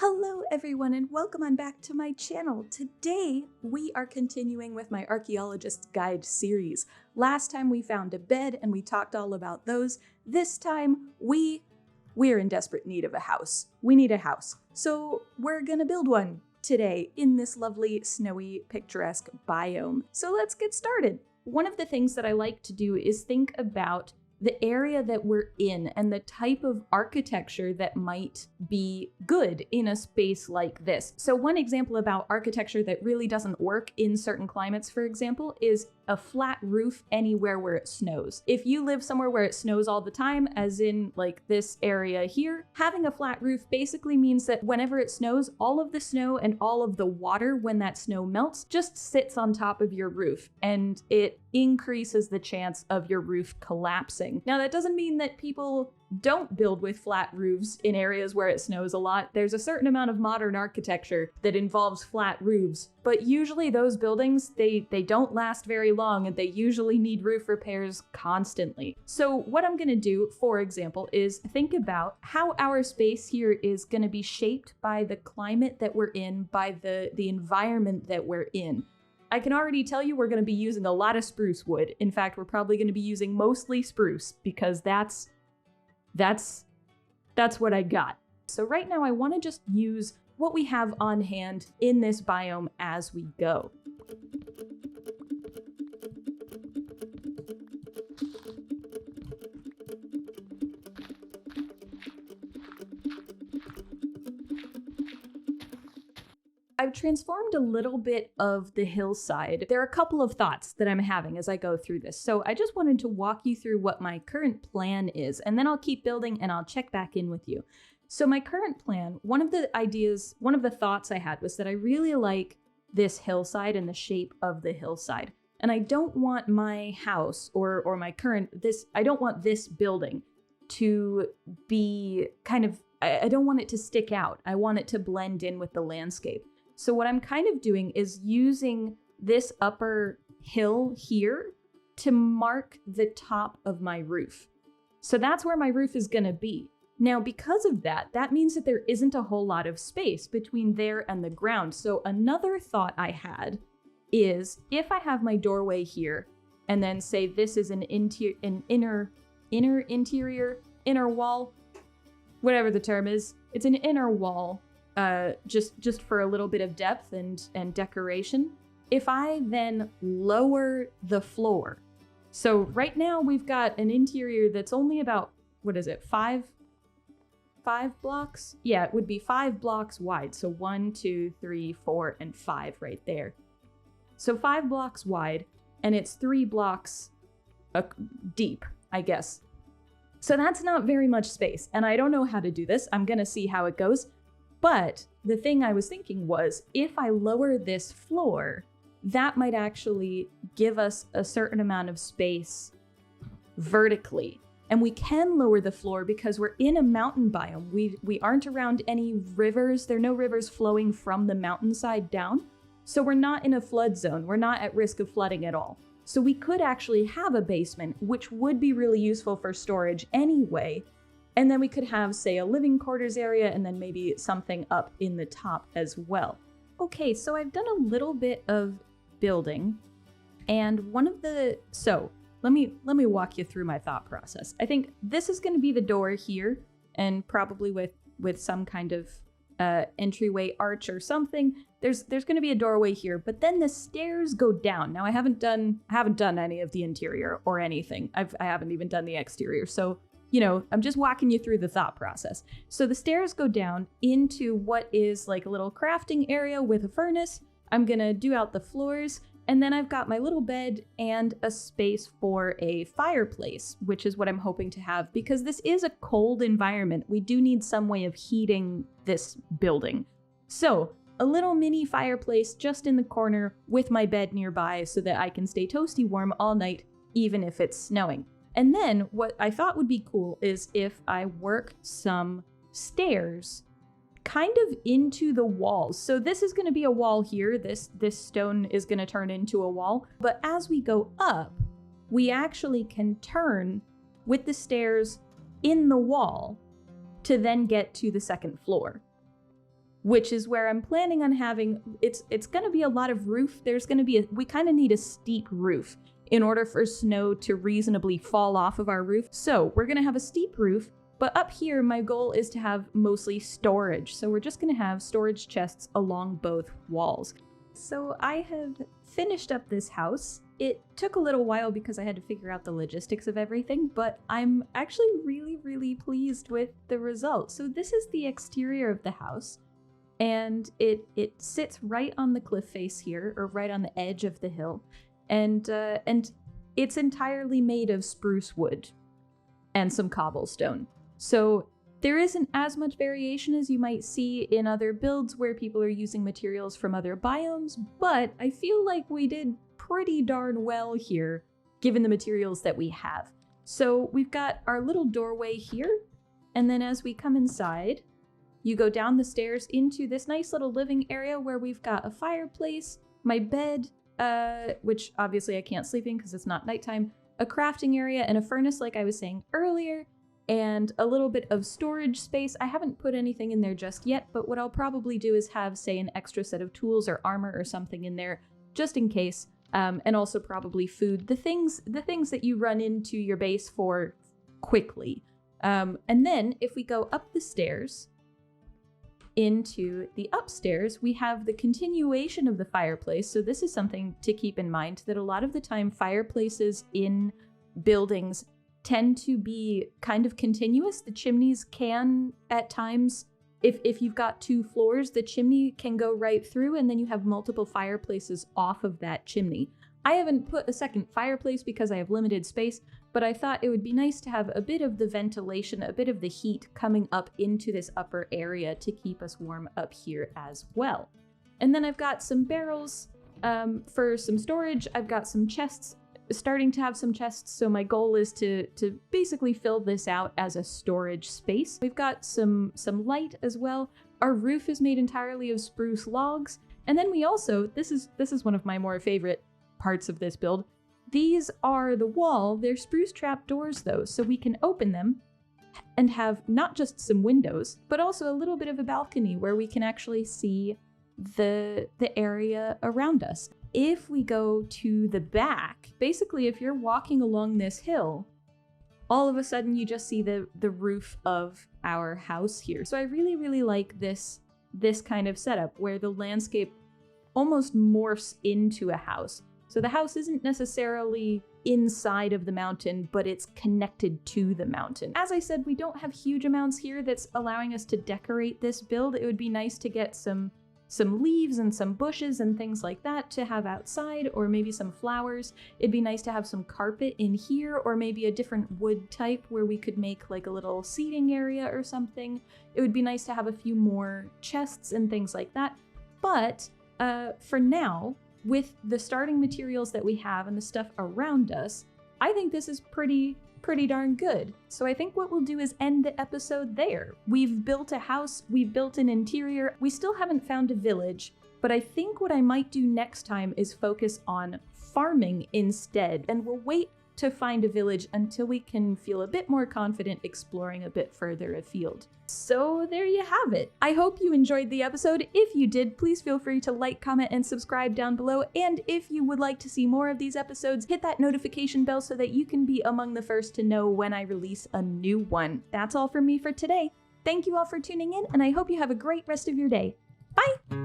Hello everyone and welcome on back to my channel. Today we are continuing with my Archaeologist Guide series. Last time we found a bed and we talked all about those. This time we're in desperate need of a house. We need a house. So we're gonna build one today in this lovely snowy picturesque biome. So let's get started. One of the things that I like to do is think about the area that we're in and the type of architecture that might be good in a space like this. So one example about architecture that really doesn't work in certain climates, for example, is a flat roof anywhere where it snows. If you live somewhere where it snows all the time, as in like this area here, having a flat roof basically means that whenever it snows, all of the snow and all of the water when that snow melts just sits on top of your roof, and it increases the chance of your roof collapsing. Now, that doesn't mean that people don't build with flat roofs in areas where it snows a lot. There's a certain amount of modern architecture that involves flat roofs, but usually those buildings, they don't last very long and they usually need roof repairs constantly. So what I'm gonna do, for example, is think about how our space here is gonna be shaped by the climate that we're in, by the environment that we're in. I can already tell you we're going to be using a lot of spruce wood. In fact, we're probably going to be using mostly spruce because that's what I got. So right now I want to just use what we have on hand in this biome as we go. I've transformed a little bit of the hillside. There are a couple of thoughts that I'm having as I go through this. So I just wanted to walk you through what my current plan is, and then I'll keep building and I'll check back in with you. So my current plan, one of the thoughts I had was that I really like this hillside and the shape of the hillside. And I don't want my house or I don't want this building to be I don't want it to stick out. I want it to blend in with the landscape. So what I'm kind of doing is using this upper hill here to mark the top of my roof. So that's where my roof is going to be. Now, because of that, that means that there isn't a whole lot of space between there and the ground. So another thought I had is if I have my doorway here and then say this is an inner wall, whatever the term is, it's an inner wall. Just for a little bit of depth and decoration. If I then lower the floor, so right now we've got an interior that's only about, what is it, five blocks? Yeah, it would be 5 blocks wide. So 1, 2, 3, 4, and 5 right there. So 5 blocks wide, and it's 3 blocks deep, I guess. So that's not very much space, and I don't know how to do this. I'm gonna see how it goes. But the thing I was thinking was, if I lower this floor, that might actually give us a certain amount of space vertically. And we can lower the floor because we're in a mountain biome. We aren't around any rivers. There are no rivers flowing from the mountainside down. So we're not in a flood zone. We're not at risk of flooding at all. So we could actually have a basement, which would be really useful for storage anyway. And then we could have, say, a living quarters area and then maybe something up in the top as well. Okay, so I've done a little bit of building, and let me walk you through my thought process. I think this is going to be the door here, and probably with some kind of entryway arch or something. There's going to be a doorway here, but then the stairs go down. Now I haven't done any of the interior or anything. I haven't even done the exterior. So I'm just walking you through the thought process. So the stairs go down into what is like a little crafting area with a furnace. I'm gonna do out the floors, and then I've got my little bed and a space for a fireplace, which is what I'm hoping to have because this is a cold environment. We do need some way of heating this building. So a little mini fireplace just in the corner with my bed nearby so that I can stay toasty warm all night, even if it's snowing. And then what I thought would be cool is if I work some stairs kind of into the walls. So this is going to be a wall here. This stone is going to turn into a wall. But as we go up, we actually can turn with the stairs in the wall to then get to the second floor. which is where I'm planning on having, it's going to be a lot of roof. There's going to be we kind of need a steep roof in order for snow to reasonably fall off of our roof. So we're going to have a steep roof, but up here, my goal is to have mostly storage. So we're just going to have storage chests along both walls. So I have finished up this house. It took a little while because I had to figure out the logistics of everything, but I'm actually really, really pleased with the result. So this is the exterior of the house, and it sits right on the cliff face here, or right on the edge of the hill, and it's entirely made of spruce wood and some cobblestone. So there isn't as much variation as you might see in other builds where people are using materials from other biomes, but I feel like we did pretty darn well here, given the materials that we have. So we've got our little doorway here, and then as we come inside, you go down the stairs into this nice little living area where we've got a fireplace, my bed, which obviously I can't sleep in because it's not nighttime, a crafting area, and a furnace like I was saying earlier, and a little bit of storage space. I haven't put anything in there just yet, but what I'll probably do is have, say, an extra set of tools or armor or something in there just in case, and also probably food, the things that you run into your base for quickly. And then if we go up the stairs into the upstairs, we have the continuation of the fireplace. So this is something to keep in mind, that a lot of the time fireplaces in buildings tend to be kind of continuous. The chimneys can, at times, if you've got 2 floors, the chimney can go right through, and then you have multiple fireplaces off of that chimney. I haven't put a second fireplace because I have limited space, but I thought it would be nice to have a bit of the ventilation, a bit of the heat coming up into this upper area to keep us warm up here as well. And then I've got some barrels for some storage. I've got some chests, starting to have some chests, so my goal is to basically fill this out as a storage space. We've got some light as well. Our roof is made entirely of spruce logs, and then we also, this is one of my more favorite parts of this build, these are the wall. They're spruce trap doors though, so we can open them and have not just some windows, but also a little bit of a balcony where we can actually see the area around us. If we go to the back, basically if you're walking along this hill, all of a sudden you just see the roof of our house here. So I really, really like this kind of setup where the landscape almost morphs into a house. So the house isn't necessarily inside of the mountain, but it's connected to the mountain. As I said, we don't have huge amounts here that's allowing us to decorate this build. It would be nice to get some leaves and some bushes and things like that to have outside, or maybe some flowers. It'd be nice to have some carpet in here, or maybe a different wood type where we could make like a little seating area or something. It would be nice to have a few more chests and things like that. But for now, with the starting materials that we have and the stuff around us, I think this is pretty darn good. So I think what we'll do is end the episode there. We've built a house, we've built an interior, we still haven't found a village, but I think what I might do next time is focus on farming instead, and we'll wait to find a village until we can feel a bit more confident exploring a bit further afield. So there you have it. I hope you enjoyed the episode. If you did, please feel free to like, comment, and subscribe down below. And if you would like to see more of these episodes, hit that notification bell so that you can be among the first to know when I release a new one. That's all from me for today. Thank you all for tuning in, and I hope you have a great rest of your day. Bye!